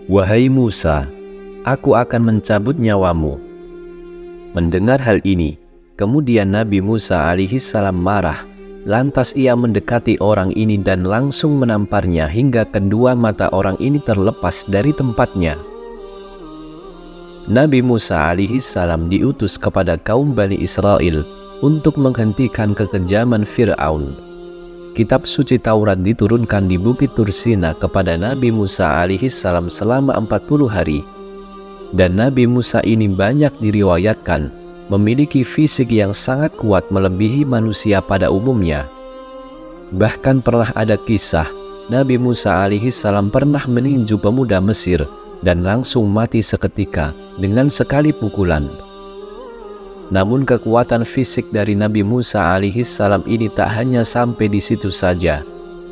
"Wahai Musa, aku akan mencabut nyawamu." Mendengar hal ini, kemudian Nabi Musa alaihi salam marah. Lantas ia mendekati orang ini dan langsung menamparnya hingga kedua mata orang ini terlepas dari tempatnya. Nabi Musa alaihi salam diutus kepada kaum Bani Israel untuk menghentikan kekejaman Fir'aun. Kitab suci Taurat diturunkan di Bukit Tursina kepada Nabi Musa alaihi salam selama 40 hari. Dan Nabi Musa ini banyak diriwayatkan memiliki fisik yang sangat kuat melebihi manusia pada umumnya. Bahkan pernah ada kisah Nabi Musa alaihi salam pernah meninju pemuda Mesir dan langsung mati seketika dengan sekali pukulan. Namun kekuatan fisik dari Nabi Musa alaihi salam ini tak hanya sampai di situ saja.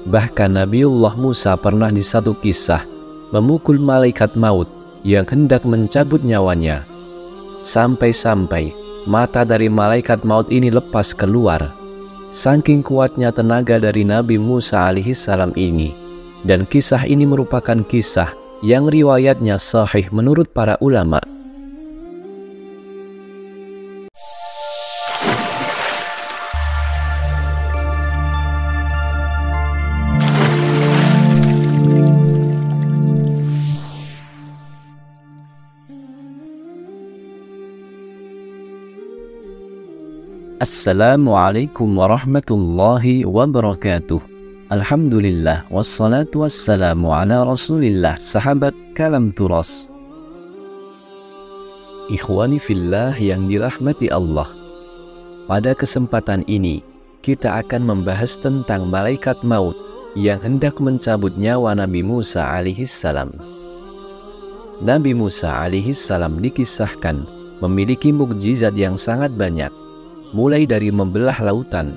Bahkan Nabiullah Musa pernah di satu kisah memukul malaikat maut yang hendak mencabut nyawanya. Sampai-sampai mata dari malaikat maut ini lepas keluar. Saking kuatnya tenaga dari Nabi Musa alaihi salam ini. Dan kisah ini merupakan kisah yang riwayatnya sahih menurut para ulama. Assalamualaikum warahmatullahi wabarakatuh. Alhamdulillah wassalatu wassalamu ala rasulillah. Sahabat Kalam Turas, ikhwani fillah yang dirahmati Allah, pada kesempatan ini kita akan membahas tentang malaikat maut yang hendak mencabut nyawa Nabi Musa alaihi salam. Nabi Musa alaihi salam dikisahkan memiliki mukjizat yang sangat banyak. Mulai dari membelah lautan,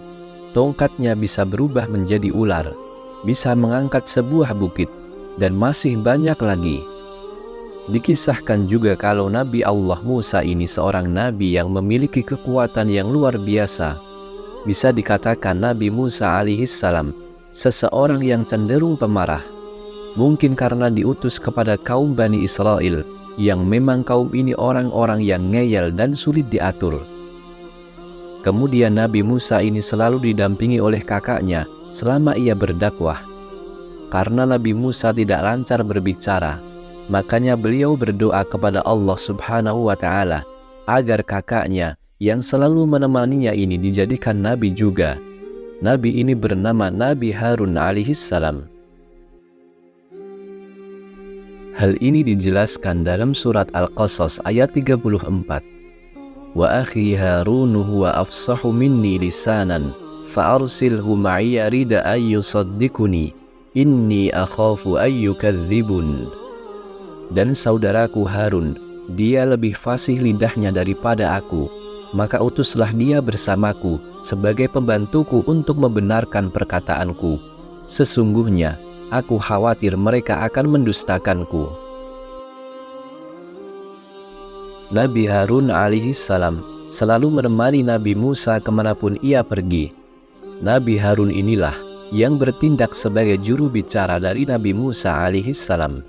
tongkatnya bisa berubah menjadi ular, bisa mengangkat sebuah bukit, dan masih banyak lagi. Dikisahkan juga kalau Nabi Allah Musa ini seorang nabi yang memiliki kekuatan yang luar biasa. Bisa dikatakan Nabi Musa alaihi salam seseorang yang cenderung pemarah. Mungkin karena diutus kepada kaum Bani Israel, yang memang kaum ini orang-orang yang ngeyel dan sulit diatur. Kemudian Nabi Musa ini selalu didampingi oleh kakaknya selama ia berdakwah. Karena Nabi Musa tidak lancar berbicara, makanya beliau berdoa kepada Allah Subhanahu wa Ta'ala agar kakaknya yang selalu menemaninya ini dijadikan nabi juga. Nabi ini bernama Nabi Harun alaihi salam. Hal ini dijelaskan dalam surat Al-Qasas ayat 34. Wa akhi Harun huwa afsahu minni lisanan fa arsilhu ma'iya rida ayyusaddiquni inni akhafu ayyukadzibun. Dan saudaraku Harun, dia lebih fasih lidahnya daripada aku, maka utuslah dia bersamaku sebagai pembantuku untuk membenarkan perkataanku. Sesungguhnya aku khawatir mereka akan mendustakanku. Nabi Harun alaihi salam selalu menemani Nabi Musa kemanapun ia pergi. Nabi Harun inilah yang bertindak sebagai juru bicara dari Nabi Musa alaihi salam.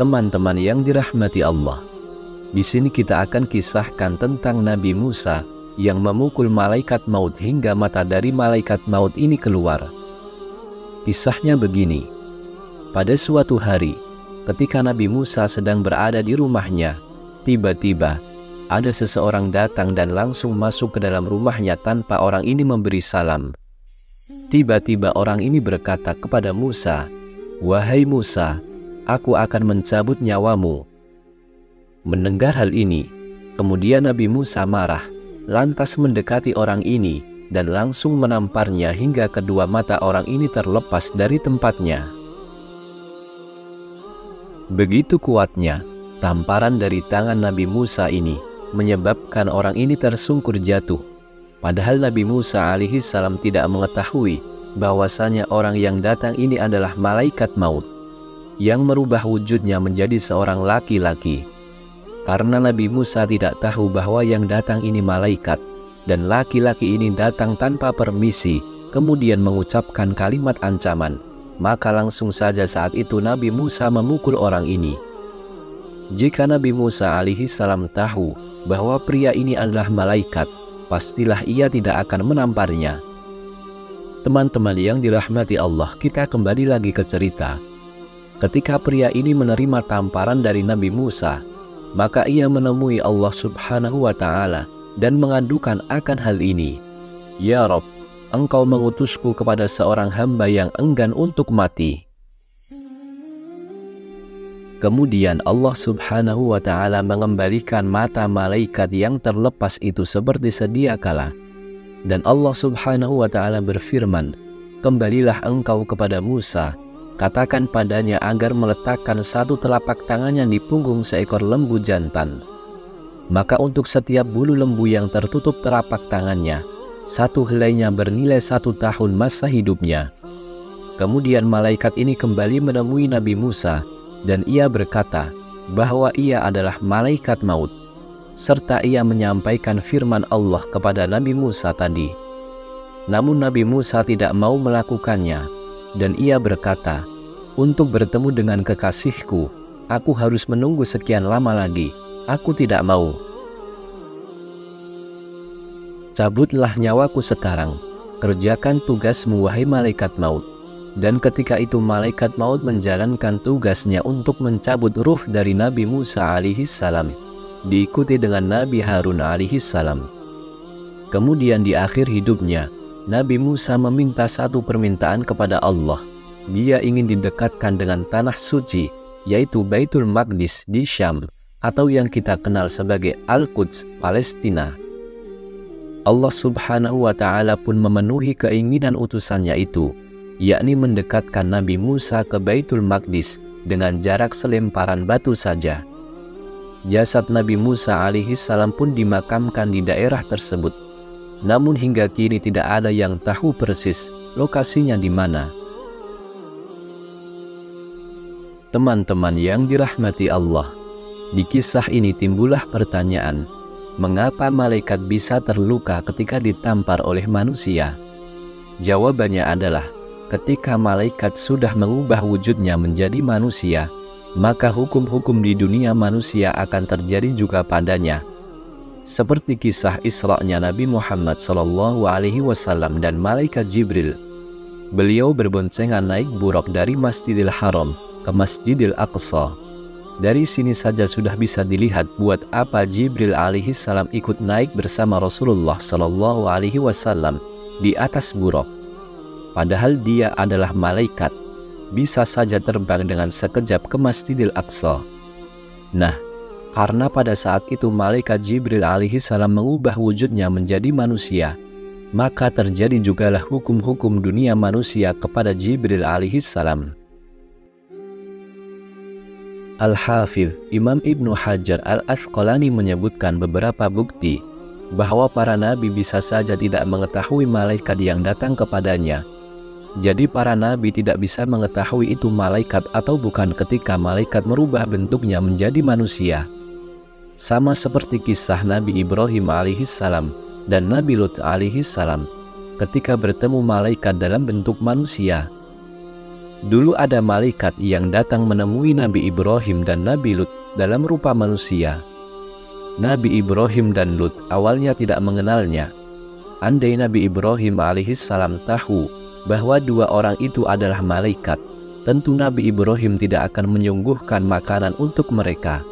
Teman-teman yang dirahmati Allah, di sini kita akan kisahkan tentang Nabi Musa yang memukul malaikat maut hingga mata dari malaikat maut ini keluar. Kisahnya begini. Pada suatu hari, ketika Nabi Musa sedang berada di rumahnya, tiba-tiba ada seseorang datang dan langsung masuk ke dalam rumahnya tanpa orang ini memberi salam. Tiba-tiba orang ini berkata kepada Musa, "Wahai Musa, aku akan mencabut nyawamu." Mendengar hal ini, kemudian Nabi Musa marah, lantas mendekati orang ini dan langsung menamparnya hingga kedua mata orang ini terlepas dari tempatnya. Begitu kuatnya tamparan dari tangan Nabi Musa ini menyebabkan orang ini tersungkur jatuh. Padahal Nabi Musa alaihi salam tidak mengetahui bahwasanya orang yang datang ini adalah malaikat maut yang merubah wujudnya menjadi seorang laki-laki. Karena Nabi Musa tidak tahu bahwa yang datang ini malaikat, dan laki-laki ini datang tanpa permisi, kemudian mengucapkan kalimat ancaman, Maka langsung saja saat itu Nabi Musa memukul orang ini. Jika Nabi Musa alaihi salam tahu bahwa pria ini adalah malaikat, pastilah ia tidak akan menamparnya. Teman-teman yang dirahmati Allah, kita kembali lagi ke cerita. Ketika pria ini menerima tamparan dari Nabi Musa, maka ia menemui Allah Subhanahu wa Ta'ala dan mengadukan akan hal ini. Ya Rabb, Engkau mengutusku kepada seorang hamba yang enggan untuk mati. Kemudian Allah Subhanahu wa Ta'ala mengembalikan mata malaikat yang terlepas itu seperti sedia kala. Dan Allah Subhanahu wa Ta'ala berfirman, kembalilah engkau kepada Musa, katakan padanya agar meletakkan satu telapak tangannya di punggung seekor lembu jantan. Maka untuk setiap bulu lembu yang tertutup telapak tangannya, satu helainya bernilai 1 tahun masa hidupnya. Kemudian malaikat ini kembali menemui Nabi Musa, dan ia berkata bahwa ia adalah malaikat maut, serta ia menyampaikan firman Allah kepada Nabi Musa tadi. Namun Nabi Musa tidak mau melakukannya, dan ia berkata, untuk bertemu dengan kekasihku, aku harus menunggu sekian lama lagi, aku tidak mau. Cabutlah nyawaku sekarang, kerjakan tugasmu wahai malaikat maut. Dan ketika itu malaikat maut menjalankan tugasnya untuk mencabut ruh dari Nabi Musa alaihi salam, diikuti dengan Nabi Harun alaihi salam. Kemudian di akhir hidupnya, Nabi Musa meminta satu permintaan kepada Allah. Dia ingin didekatkan dengan tanah suci, yaitu Baitul Maqdis di Syam, atau yang kita kenal sebagai Al-Quds, Palestina. Allah Subhanahu wa Ta'ala pun memenuhi keinginan utusannya itu, yakni mendekatkan Nabi Musa ke Baitul Maqdis dengan jarak selemparan batu saja. Jasad Nabi Musa alaihi salam pun dimakamkan di daerah tersebut. Namun hingga kini tidak ada yang tahu persis lokasinya di mana. Teman-teman yang dirahmati Allah, di kisah ini timbullah pertanyaan, mengapa malaikat bisa terluka ketika ditampar oleh manusia? Jawabannya adalah, ketika malaikat sudah mengubah wujudnya menjadi manusia, maka hukum-hukum di dunia manusia akan terjadi juga padanya. Seperti kisah Isra-nya Nabi Muhammad SAW dan malaikat Jibril. Beliau berboncengan naik buraq dari Masjidil Haram ke Masjidil Aqsa. Dari sini saja sudah bisa dilihat buat apa Jibril alaihi salam ikut naik bersama Rasulullah SAW di atas buraq. Padahal dia adalah malaikat, bisa saja terbang dengan sekejap ke Masjidil Aqsa. Nah, karena pada saat itu malaikat Jibril alaihi salam mengubah wujudnya menjadi manusia, maka terjadi jugalah hukum-hukum dunia manusia kepada Jibril alaihi salam. Al-Hafidh Imam Ibnu Hajar Al-Asqalani menyebutkan beberapa bukti bahwa para nabi bisa saja tidak mengetahui malaikat yang datang kepadanya. Jadi para nabi tidak bisa mengetahui itu malaikat atau bukan ketika malaikat merubah bentuknya menjadi manusia. Sama seperti kisah Nabi Ibrahim alaihi salam dan Nabi Lut alaihi salam ketika bertemu malaikat dalam bentuk manusia. Dulu ada malaikat yang datang menemui Nabi Ibrahim dan Nabi Lut dalam rupa manusia. Nabi Ibrahim dan Lut awalnya tidak mengenalnya. Andai Nabi Ibrahim alaihi salam tahu bahwa dua orang itu adalah malaikat, tentu Nabi Ibrahim tidak akan menyuguhkan makanan untuk mereka.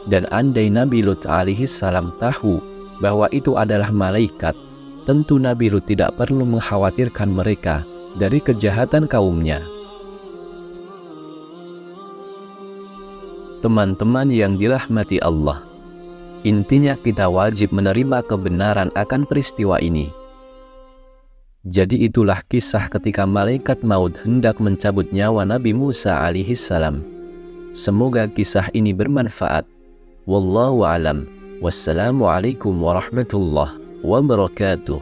Dan andai Nabi Lut alaihi salam tahu bahwa itu adalah malaikat, tentu Nabi Lut tidak perlu mengkhawatirkan mereka dari kejahatan kaumnya. Teman-teman yang dirahmati Allah, intinya kita wajib menerima kebenaran akan peristiwa ini. Jadi itulah kisah ketika malaikat maut hendak mencabut nyawa Nabi Musa alaihi salam. Semoga kisah ini bermanfaat. Wallahu a'lam. Wassalamualaikum warahmatullahi wabarakatuh.